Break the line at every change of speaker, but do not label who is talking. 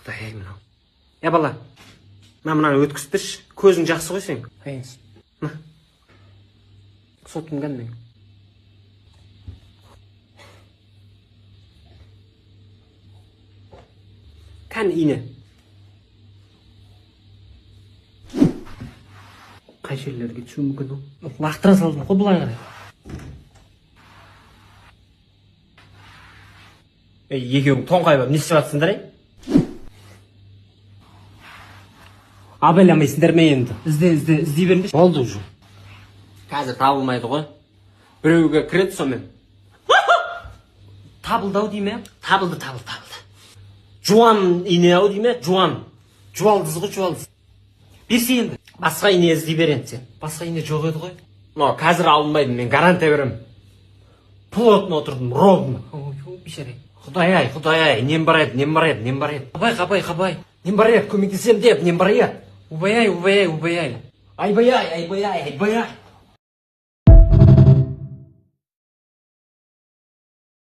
Құдай-ай мынау. Бала, мынаны өткізтірші. Көзің жақсы ғой сен.
Hayır.
Сотым кәнмен. Кән ине. Қай жерлерге түсуі мүмкін ол?
Лақтыра салдым ғой былай қарай.
Екеуің тоңқайып не істеп жатсыңдар,
Абайламайсыңдар ма енді? Іздей беріңдерші.
Болды уже. Қазір табылмайды ғой. Біреуге кіреді сонымен.
Табылды-ау дей ме?
Табылды. Жуан ине-ау дей ме? Жуан.
Жуалдыз ғой, жуалдыз. Берсе енді.
Басқа ине іздей бер енді сен.
Басқа ине жоқ еді ғой.
Қазір алынбайды, мен гарантия берем. Плотно отырдым, ровно.
Ой, бейшара.
Құдай-ай, нем бар еді.
Қабай.
Нем бар еді, көмектесем деп, нем бар еді.
Убай-ай.
Айбай-ай.